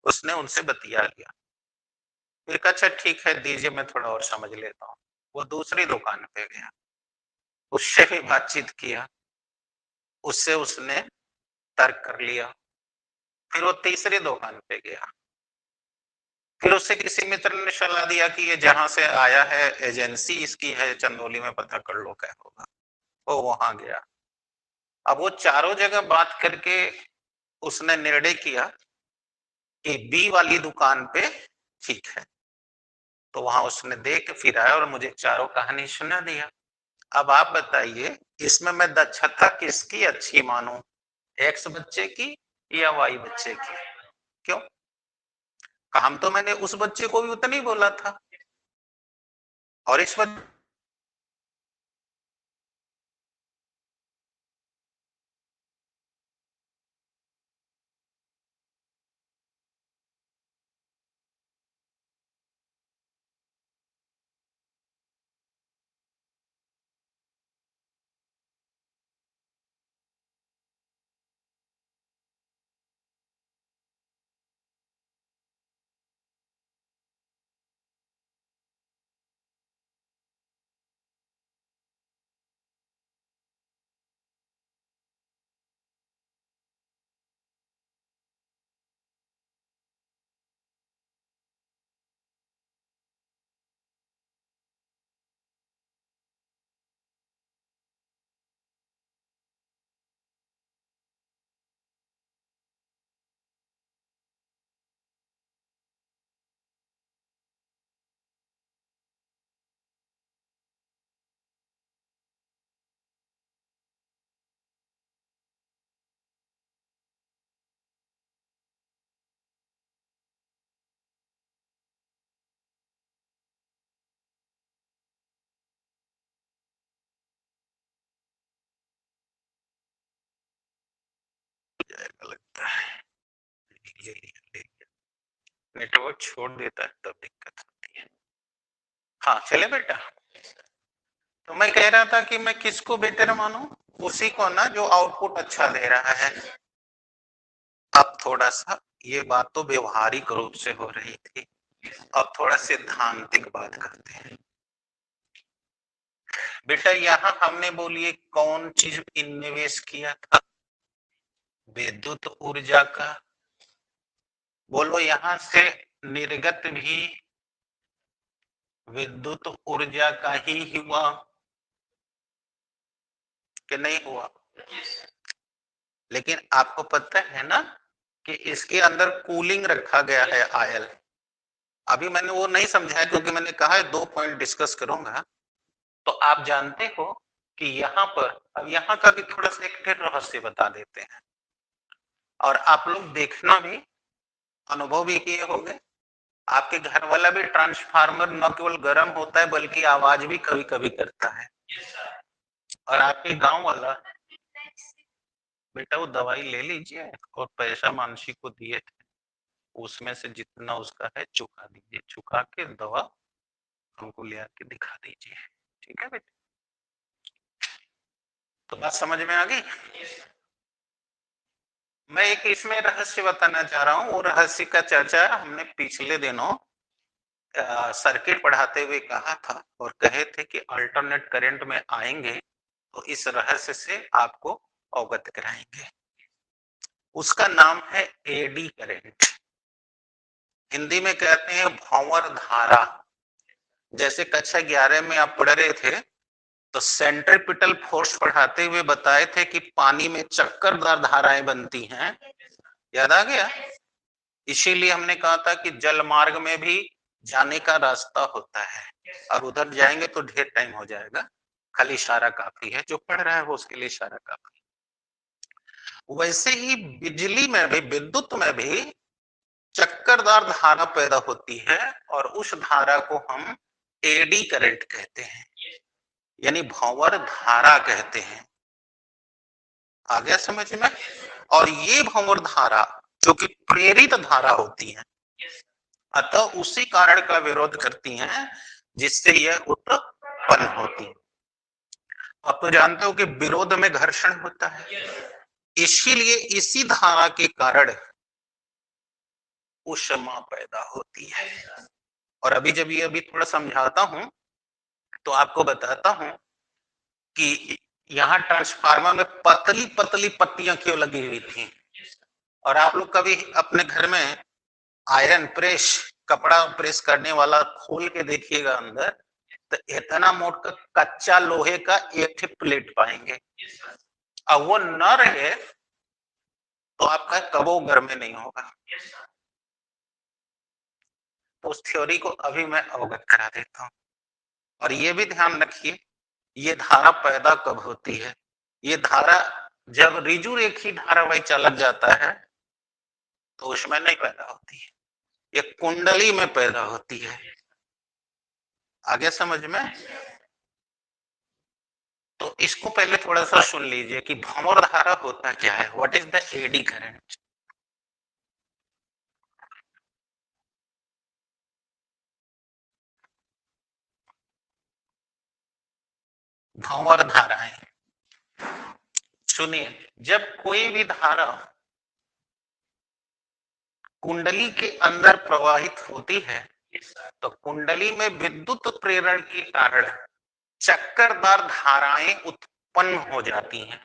उसने उनसे बतिया लिया, फिर कहा अच्छा ठीक है दीजिए, मैं थोड़ा और समझ लेता हूँ। वो दूसरी दुकान पे गया, उससे भी बातचीत किया, उससे उसने तर्क कर लिया। फिर वो तीसरी दुकान पे गया, फिर उससे किसी मित्र ने सलाह दिया कि ये जहां से आया है एजेंसी इसकी है, चंदौली में पता कर लो क्या होगा। वो वहां गया। अब वो चारों जगह बात करके उसने निर्णय किया कि बी वाली दुकान पे ठीक है। तो वहां उसने देख फिर आया और मुझे चारों कहानी सुना दिया। अब आप बताइए इसमें मैं दक्षता किसकी अच्छी मानूं, एक्स बच्चे की या वाई बच्चे की? क्यों? काम तो मैंने उस बच्चे को भी उतना ही बोला था और इस बच्चे लगता है नेटवर्क छोड़ देता है तब दिक्कत होती है। हाँ चले बेटा, तो मैं कह रहा था कि मैं किसको बेटर मानूं, उसी को ना जो आउटपुट अच्छा दे रहा है। अब थोड़ा सा ये बात तो व्यवहारिक रूप से हो रही थी। अब थोड़ा सिद्धांतिक बात करते हैं। बेटा यहाँ हमने बोलिए कौन चीज निवेश किया था? विद्युत ऊर्जा का। बोलो यहां से निर्गत भी विद्युत ऊर्जा का ही हुआ कि नहीं हुआ? लेकिन आपको पता है ना कि इसके अंदर कूलिंग रखा गया है आयल। अभी मैंने वो नहीं समझाया क्योंकि मैंने कहा है 2 पॉइंट डिस्कस करूंगा। तो आप जानते हो कि यहाँ पर अब यहाँ का भी थोड़ा सा एक फिर रहस्य बता देते हैं और आप लोग देखना भी अनुभव भी किए होंगे। आपके घर वाला भी ट्रांसफार्मर न केवल गर्म होता है बल्कि आवाज भी कभी कभी करता है। और आपके गांव वाला बेटा वो दवाई ले लीजिए और पैसा मानसी को दिए थे उसमें से जितना उसका है चुका दीजिए, चुका के दवा हमको ले आके दिखा दीजिए। ठीक है बेटा? तो बात समझ में आ गई? मैं एक इसमें रहस्य बताना चाह रहा हूँ। वो रहस्य का चर्चा हमने पिछले दिनों सर्किट पढ़ाते हुए कहा था और कहे थे कि अल्टरनेट करंट में आएंगे तो इस रहस्य से आपको अवगत कराएंगे। उसका नाम है एडी करंट। हिंदी में कहते हैं भंवर धारा। जैसे कक्षा 11 में आप पढ़ रहे थे तो सेंट्रीपिटल फोर्स पढ़ाते हुए बताए थे कि पानी में चक्करदार धाराएं बनती हैं। याद आ गया? इसीलिए हमने कहा था कि जल मार्ग में भी जाने का रास्ता होता है। अब उधर जाएंगे तो ढेर टाइम हो जाएगा, खाली इशारा काफी है। जो पढ़ रहा है वो उसके लिए इशारा काफी। वैसे ही बिजली में भी, विद्युत में भी चक्करदार धारा पैदा होती है और उस धारा को हम एडी करंट कहते हैं, यानी भंवर धारा कहते हैं। आ गया समझ में? और ये भंवर धारा जो कि प्रेरित धारा होती है, अतः उसी कारण का विरोध करती हैं जिससे यह उत्पन्न होती है। आप तो जानते हो कि विरोध में घर्षण होता है, इसीलिए इसी धारा के कारण ऊष्मा पैदा होती है। और अभी जब ये अभी थोड़ा समझाता हूं तो आपको बताता हूं कि यहाँ ट्रांसफार्मर में पतली पतली पट्टियां क्यों लगी हुई थी। और आप लोग कभी अपने घर में आयरन प्रेस, कपड़ा प्रेस करने वाला खोल के देखिएगा अंदर, तो इतना मोटा कच्चा लोहे का एक प्लेट पाएंगे। अब वो न रहे तो आपका कबो घर में नहीं होगा। तो उस थ्योरी को अभी मैं अवगत करा देता हूं। और ये भी ध्यान रखिए, ये धारा पैदा कब होती है? ये धारा जब रिजु रेखी धारावाही चलक जाता है तो उसमें नहीं पैदा होती है, ये कुंडली में पैदा होती है। आगे समझ में? तो इसको पहले थोड़ा सा सुन लीजिए कि भंवर धारा होता क्या है। What is the eddy current? भंवर धाराएं सुनिए, जब कोई भी धारा कुंडली के अंदर प्रवाहित होती है तो कुंडली में विद्युत प्रेरण के कारण चक्करदार धाराएं उत्पन्न हो जाती हैं।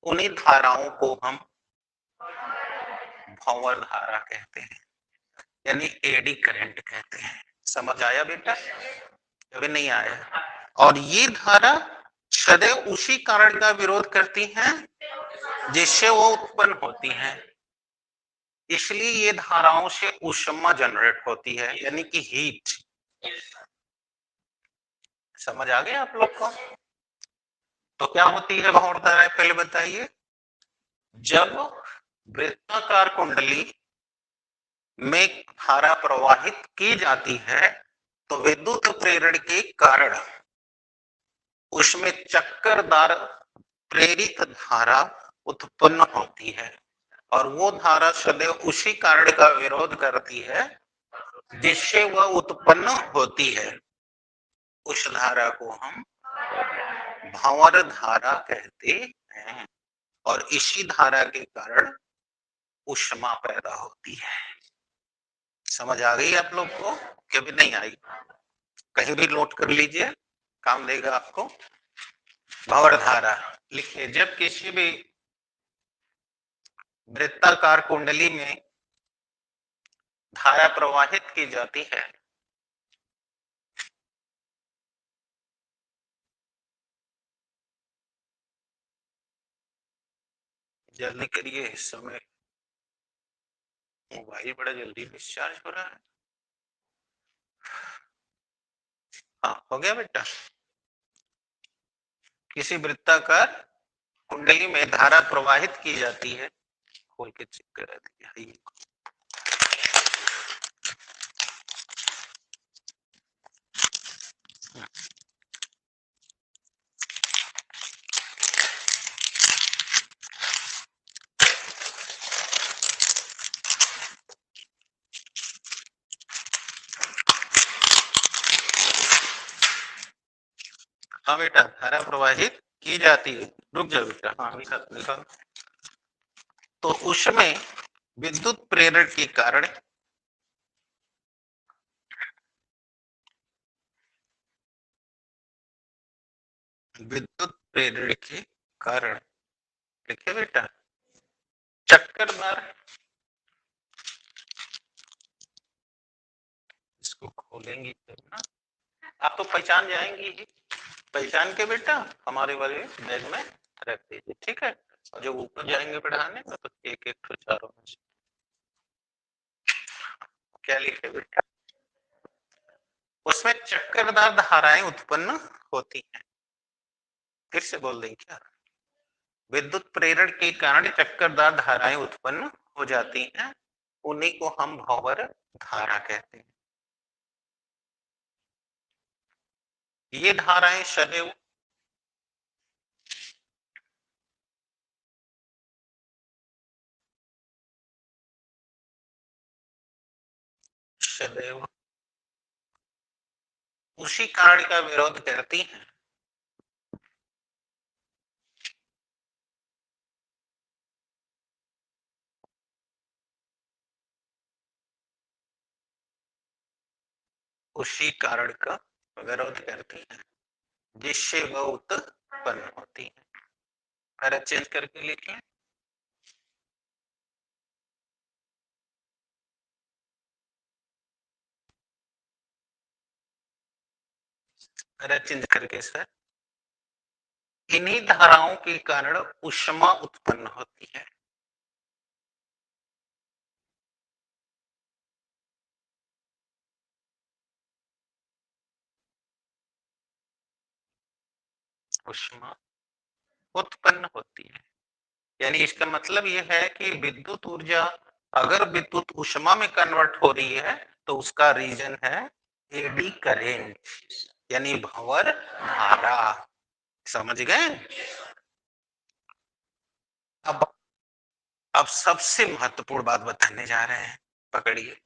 उन्हीं धाराओं को हम भंवर धारा कहते हैं, यानी एडी करंट कहते हैं। समझ आया बेटा? अभी नहीं आया? और ये धारा सदैव उसी कारण का विरोध करती हैं जिससे वो उत्पन्न होती हैं। इसलिए ये धाराओं से ऊष्मा जनरेट होती है, यानी कि हीट। समझ आ गया आप लोग को? तो क्या होती है भंवर धाराएं, पहले बताइए। जब वृत्ताकार कुंडली में धारा प्रवाहित की जाती है तो विद्युत प्रेरण के कारण उसमें चक्करदार प्रेरित धारा उत्पन्न होती है और वो धारा सदैव उसी कारण का विरोध करती है जिससे वह उत्पन्न होती है। उस धारा को हम भंवर धारा कहते हैं और इसी धारा के कारण ऊष्मा पैदा होती है। समझ आ गई आप लोग को कि भी नहीं आई? कहीं भी नोट कर लीजिए, काम देगा आपको। भंवर धारा लिखिए, जब किसी भी वृत्ताकार कुंडली में धारा प्रवाहित की जाती है जल्दी करिए, इस समय मोबाइल बड़ा जल्दी डिस्चार्ज हो रहा है। हाँ हो गया बेटा। किसी वृत्ताकार कुंडली में धारा प्रवाहित की जाती है, खोल के चेक करा दिया। हाँ बेटा, धारा प्रवाहित की जाती है। रुक जा बेटा, हाँ निकाल। तो उसमें विद्युत प्रेरण के कारण लिखे बेटा चक्करदार, इसको खोलेंगे तब ना, आप तो पहचान जाएंगी ही। पहचान के बेटा हमारे वाले बैग में रख दीजिए, ठीक है। और जब ऊपर जाएंगे पढ़ाने का तो एक एक तो चारों में से क्या लिखे बेटा, उसमें चक्करदार धाराएं उत्पन्न होती हैं। फिर से बोल दें क्या, विद्युत प्रेरण के कारण चक्करदार धाराएं उत्पन्न हो जाती हैं, उन्हीं को हम भंवर धारा कहते हैं। ये धाराएं सदैव सदैव उसी कारण का विरोध करती हैं। उसी कारण का विरोध करती हैं जिससे वह उत्पन्न होती है। अरे चेंज करके लिख लें, अरे चेंज करके सर, इन्हीं धाराओं के कारण ऊष्मा उत्पन्न होती है। ऊष्मा उत्पन्न होती है, यानी इसका मतलब यह है कि विद्युत ऊर्जा अगर विद्युत ऊष्मा में कन्वर्ट हो रही है तो उसका रीजन है एडी करेंट, यानी भंवर धारा। समझ गए? अब सबसे महत्वपूर्ण बात बताने जा रहे हैं, पकड़िए।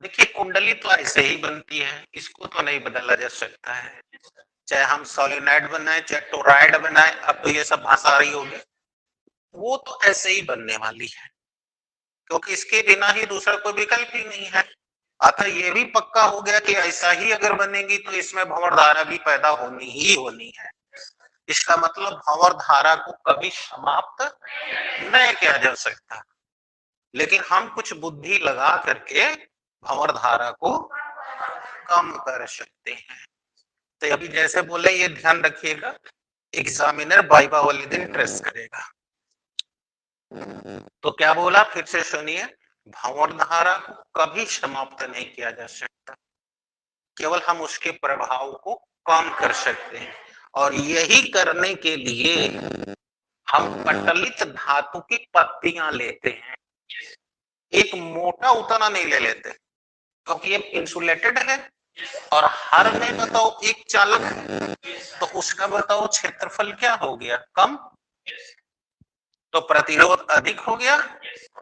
देखिए कुंडली तो ऐसे ही बनती है, इसको तो नहीं बदला जा सकता है, चाहे हम सोलिनॉइड बनाए चाहे टोरॉइड बनाए। अब तो ये सब भाषा आ रही होगी, वो तो ऐसे ही बनने वाली है, क्योंकि इसके बिना ही दूसरा कोई विकल्प ही नहीं है। अतः ये भी पक्का हो गया कि ऐसा ही अगर बनेगी तो इसमें भंवर धारा भी पैदा होनी ही होनी है। इसका मतलब भंवर धारा को कभी समाप्त नहीं किया जा सकता, लेकिन हम कुछ बुद्धि लगा करके भंवर धारा को कम कर सकते हैं। तो अभी जैसे बोले ये ध्यान रखिएगा, एग्जामिनर वाइवा वाले दिन ट्रेस करेगा। तो क्या बोला, फिर से सुनिए, भंवर धारा को कभी समाप्त नहीं किया जा सकता, केवल हम उसके प्रभाव को कम कर सकते हैं। और यही करने के लिए हम पटलित धातु की पत्तियां लेते हैं, एक मोटा उतना नहीं ले लेते, क्योंकि ये इंसुलेटेड है और हर में बताओ एक चालक है, तो उसका बताओ क्षेत्रफल क्या हो गया, कम, तो प्रतिरोध अधिक हो गया।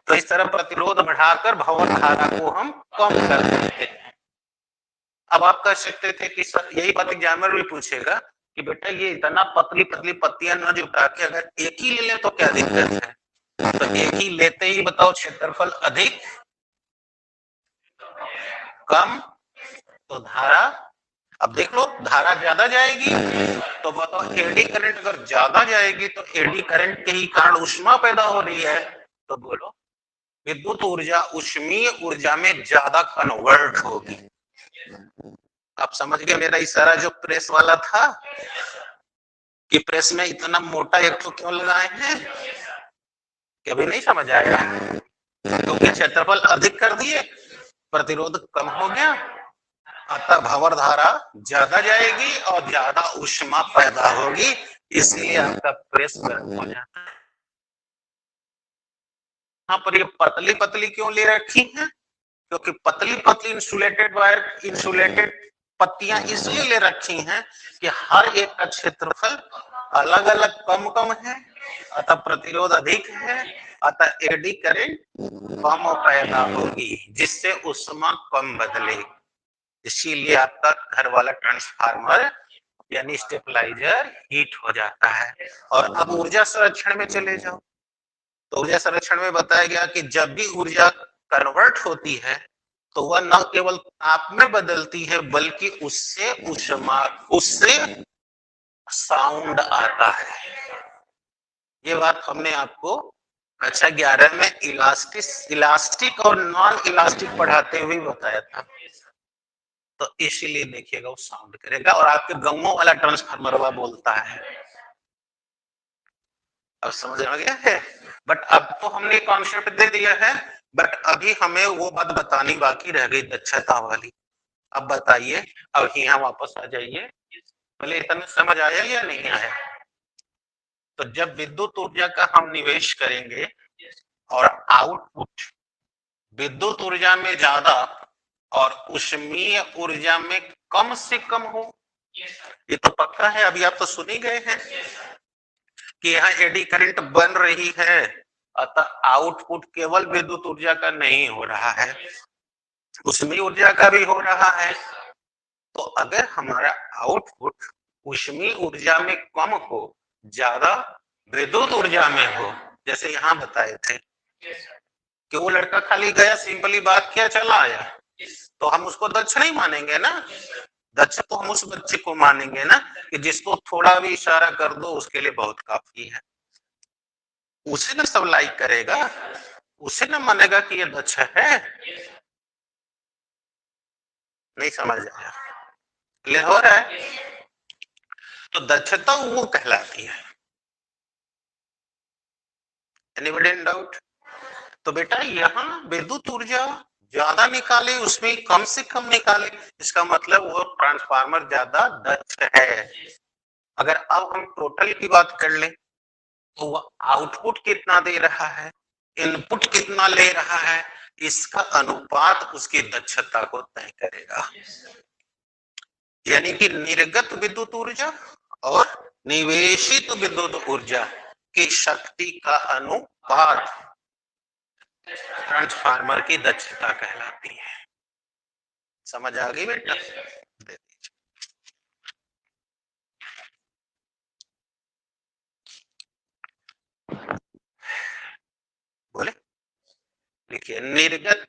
तो इस तरह प्रतिरोध बढ़ाकर भंवर धारा को हम कम कर देते हैं। अब आप कह सकते थे कि सर, यही बात एग्जामिनर भी पूछेगा कि बेटा ये इतना पतली पतली पत्तियां न जुटा के अगर एक ही ले ले तो क्या दिक्कत है, तो एक ही लेते ही बताओ क्षेत्रफल अधिक कम, तो धारा, अब देख लो धारा ज्यादा जाएगी तो बताओ एडी करंट अगर ज्यादा जाएगी तो एडी करंट के ही कारण ऊष्मा पैदा हो रही है, तो बोलो विद्युत ऊर्जा ऊष्मीय ऊर्जा में ज्यादा कन्वर्ट होगी। आप समझ गए मेरा इशारा जो प्रेस वाला था कि प्रेस में इतना मोटा एक तो क्यों लगाए हैं, कभी नहीं समझ आया क्योंकि क्षेत्रफल अधिक कर दिए, प्रतिरोध कम हो गया, अतः भंवर धारा ज्यादा जाएगी और ज्यादा ऊष्मा पैदा होगी, इसलिए आपका प्रेस गर्म हो जाता है। यहाँ पर ये पतली पतली क्यों ले रखी है, क्योंकि पतली पतली इंसुलेटेड वायर, इंसुलेटेड पत्तियां इसलिए ले रखी हैं कि हर एक का क्षेत्रफल अलग अलग कम कम है, अतः प्रतिरोध अधिक है, अतः एडी करंट कम पैदा होगी जिससे ऊष्मा कम बदलेगी। इसीलिए आपका घर वाला ट्रांसफार्मर यानी स्टेबलाइजर हीट हो जाता है। और अब ऊर्जा संरक्षण में चले जाओ, तो ऊर्जा संरक्षण में बताया गया कि जब भी ऊर्जा कन्वर्ट होती है तो वह न केवल ताप में बदलती है बल्कि उससे ऊष्मा, उससे साउंड आता है। ये बात हमने आपको कक्षा 11 में इलास्टिक और नॉन इलास्टिक पढ़ाते हुए बताया था, तो इसीलिए देखिएगा वो साउंड करेगा और आपके गमों वाला ट्रांसफार्मर वह बोलता है। अब समझ आ गया है, बट अब तो हमने कॉन्सेप्ट दे दिया है, बट अभी हमें वो बात बतानी बाकी रह गई दक्षता वाली। अब बताइए, अब यहाँ वापस आ जाइए, पहले इतना समझ आया या नहीं आया। तो जब विद्युत ऊर्जा का हम निवेश करेंगे और आउटपुट विद्युत ऊर्जा में ज्यादा और ऊष्मीय ऊर्जा में कम से कम हो, ये तो पक्का है, अभी आप तो सुन ही गए हैं कि यहाँ एडी करंट बन रही है, अतः आउटपुट केवल विद्युत ऊर्जा का नहीं हो रहा है, ऊष्मीय ऊर्जा का भी हो रहा है। तो अगर हमारा आउटपुट ऊष्मीय ऊर्जा में कम हो, ज्यादा विद्युत ऊर्जा में हो, जैसे यहाँ बताए थे कि वो लड़का खाली गया, सिंपली बात किया, चला आया, तो हम उसको दक्ष नहीं मानेंगे ना, दक्ष तो हम उस बच्चे को मानेंगे ना कि जिसको थोड़ा भी इशारा कर दो उसके लिए बहुत काफी है, उसे ना सब लाइक करेगा, उसे ना मानेगा कि ये दक्ष है। नहीं समझ आया, क्लियर हो रहा है। तो दक्षता वो कहलाती है। Anybody in doubt. तो बेटा यहाँ विद्युत ऊर्जा ज्यादा निकाले उसमें कम से कम निकाले, इसका मतलब वो ट्रांसफार्मर ज्यादा दक्ष है। अगर अब हम टोटल की बात कर ले तो वो आउटपुट कितना दे रहा है, इनपुट कितना ले रहा है, इसका अनुपात उसकी दक्षता को तय करेगा। यानी कि निर्गत विद्युत ऊर्जा और निवेशित विद्युत ऊर्जा की शक्ति का अनुपात ट्रांसफार्मर की दक्षता कहलाती है। समझ आ गई बेटा। बोले देखिए, निर्गत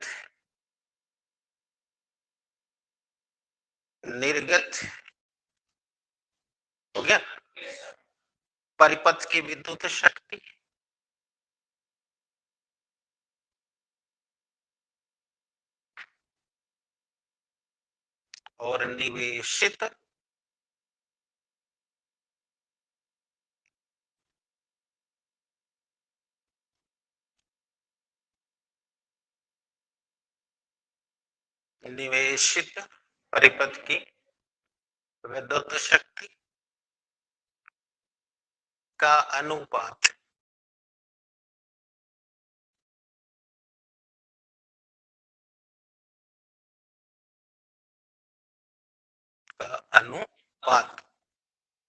हो गया परिपथ की विद्युत शक्ति, और निवेशित परिपथ की विद्युत शक्ति का अनुपात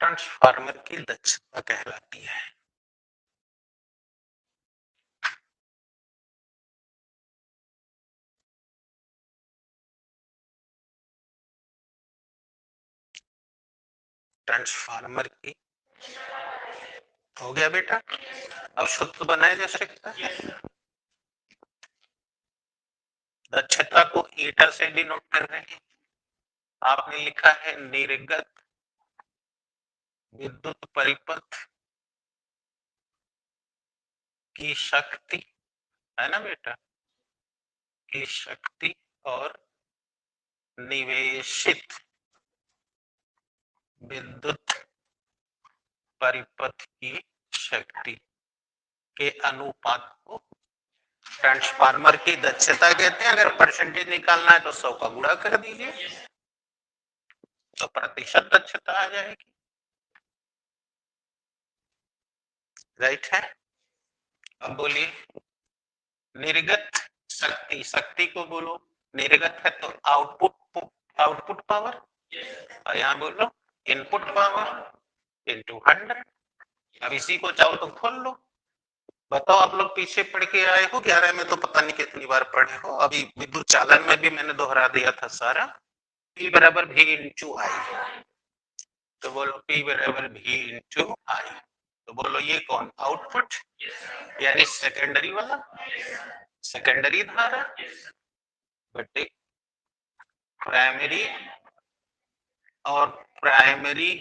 ट्रांसफार्मर की दक्षता कहलाती है। ट्रांसफार्मर की हो गया बेटा। अब शुद्ध बनाए जा सकता है। दक्षता को ईटा से डिनोट कर रहे हैं। आपने लिखा है निर्गत विद्युत परिपथ की शक्ति, है ना बेटा, की शक्ति और निवेशित विद्युत परिपथ की शक्ति के अनुपात को ट्रांसफार्मर की दक्षता कहते हैं। अगर परसेंटेज निकालना है तो 100 का गुणा कर दीजिए तो प्रतिशत दक्षता आ जाएगी। राइट है। अब बोलिए निर्गत शक्ति, शक्ति को बोलो निर्गत है तो आउटपुट, आउटपुट पावर, और यहाँ बोलो इनपुट पावर इनटू 100। अब इसी को चाहो तो खोल लो। बताओ आप लोग पीछे पढ़ के आए हो, 11 में तो पता नहीं कितनी बार पढ़े हो। अभी विद्युत चालन में भी मैंने दोहरा दिया था सारा। P बराबर V इंटू आई, तो बोलो P बराबर V इंटू आई, तो बोलो ये कौन आउटपुट यानी सेकेंडरी वाला, सेकेंडरी धारा बटे प्राइमरी, और प्राइमरी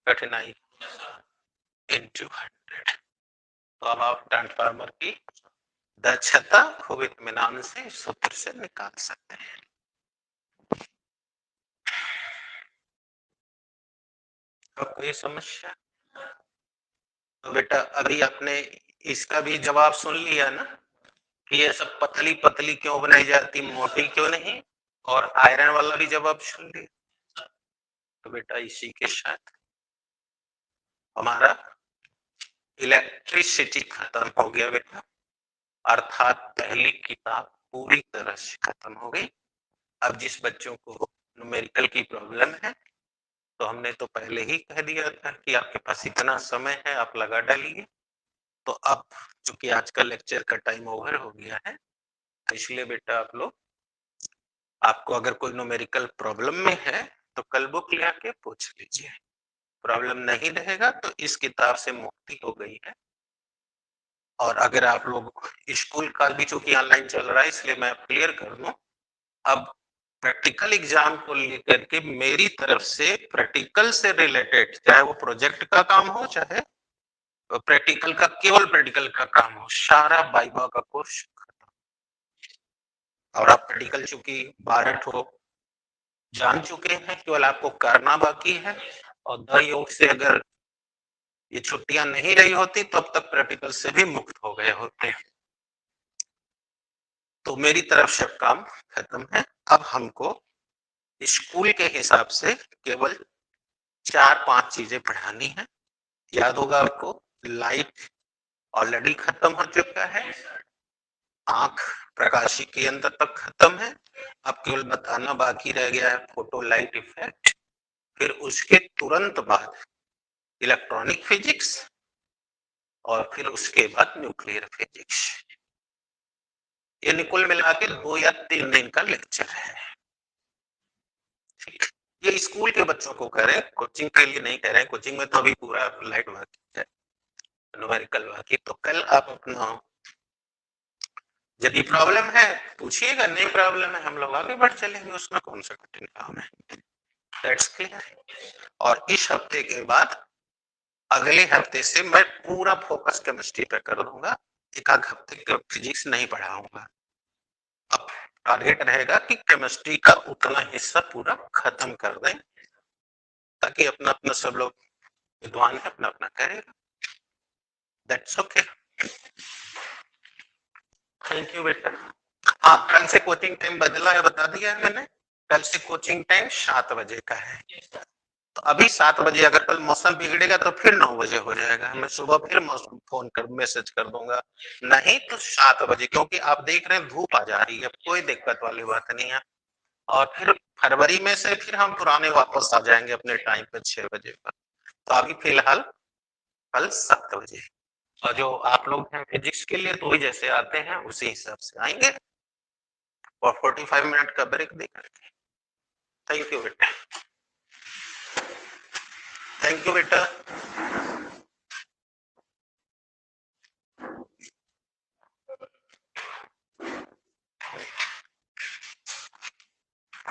कठिनाई इंटू 100। तो अब आप ट्रांसफार्मर की दक्षता खूब इत्मीनान से सूत्र से निकाल सकते हैं। अब कोई समस्या? तो बेटा अभी आपने इसका भी जवाब सुन लिया ना कि ये सब पतली पतली क्यों बनाई जाती, मोटी क्यों नहीं, और आयरन वाला भी जवाब सुन लिया। तो बेटा इसी के साथ हमारा इलेक्ट्रिसिटी खत्म हो गया बेटा, अर्थात पहली किताब पूरी तरह से खत्म हो गई। अब जिस बच्चों को न्यूमेरिकल की प्रॉब्लम है तो हमने तो पहले ही कह दिया था कि आपके पास इतना समय है, आप लगा डालिए। तो अब चूंकि आज का लेक्चर का टाइम ओवर हो गया है, इसलिए बेटा आप लोग, आपको अगर कोई न्यूमेरिकल प्रॉब्लम में है तो कल बुक ले आके पूछ लीजिए। प्रॉब्लम नहीं रहेगा तो इस किताब से मुक्ति हो गई है। और अगर आप लोग स्कूल का भी चूंकि ऑनलाइन चल रहा है इसलिए मैं क्लियर कर दूं, अब प्रैक्टिकल एग्जाम को लेकर के मेरी तरफ से प्रैक्टिकल से रिलेटेड, चाहे वो प्रोजेक्ट का काम हो चाहे प्रैक्टिकल का, केवल प्रैक्टिकल का काम हो, सारा वाइवा का कोर्स खत्म। और आप प्रैक्टिकल चूंकि 12 ठो जान चुके हैं, केवल आपको करना बाकी है। और द योग से अगर ये छुट्टियां नहीं रही होती तो अब तक प्रैक्टिकल से भी मुक्त हो गए होते। तो मेरी तरफ से काम खत्म है। अब हमको स्कूल के हिसाब से केवल 4-5 चीजें पढ़ानी है। याद होगा आपको, लाइट ऑलरेडी खत्म हो चुका है, आंख प्रकाशी केंद्र तक खत्म है, अब केवल बताना बाकी रह गया है फोटो लाइट इफेक्ट। फिर उसके तुरंत बाद इलेक्ट्रॉनिक फिजिक्स, और फिर उसके बाद न्यूक्लियर फिजिक्स। ये कुल मिला के 2 या 3 दिन का लेक्चर है। ठीक, ये स्कूल के बच्चों को कह रहे हैं, कोचिंग के लिए नहीं कह रहे हैं। कोचिंग में तो अभी पूरा लाइट बाकी है, न्यूमेरिकल बाकी। तो कल आप अपना यदि प्रॉब्लम है पूछिएगा, नहीं प्रॉब्लम है हम लोग आगे बढ़ चलेंगे, उसमें कौन सा कठिन काम है। That's clear. और इस हफ्ते के बाद अगले हफ्ते से मैं पूरा फोकस केमिस्ट्री पे कर दूंगा, एक आध हफ्ते फिजिक्स नहीं पढ़ाऊंगा। अब टारगेट रहेगा कि केमिस्ट्री का उतना हिस्सा पूरा खत्म कर दें, ताकि अपना अपना सब लोग विद्वान है अपना अपना करेगा। That's okay. थैंक यू बेटा। हाँ, कल से कोचिंग टाइम बदला है, बता दिया है मैंने। कल से कोचिंग टाइम 7 बजे का है। तो अभी 7 बजे, अगर कल मौसम बिगड़ेगा तो फिर 9 बजे हो जाएगा। मैं सुबह फिर मौसम फोन कर मैसेज कर दूंगा, नहीं तो 7 बजे, क्योंकि आप देख रहे हैं धूप आ जा रही है, कोई दिक्कत वाली बात नहीं है। और फिर फरवरी में से फिर हम पुराने वापस आ जाएंगे अपने टाइम पे 6 बजे पर। तो अभी फिलहाल कल 7 बजे, और जो आप लोग हैं फिजिक्स के लिए तो वही जैसे आते हैं उसी हिसाब से आएंगे, और 45 मिनट का ब्रेक देकर। थैंक यू बेटा। थैंक यू बेटा।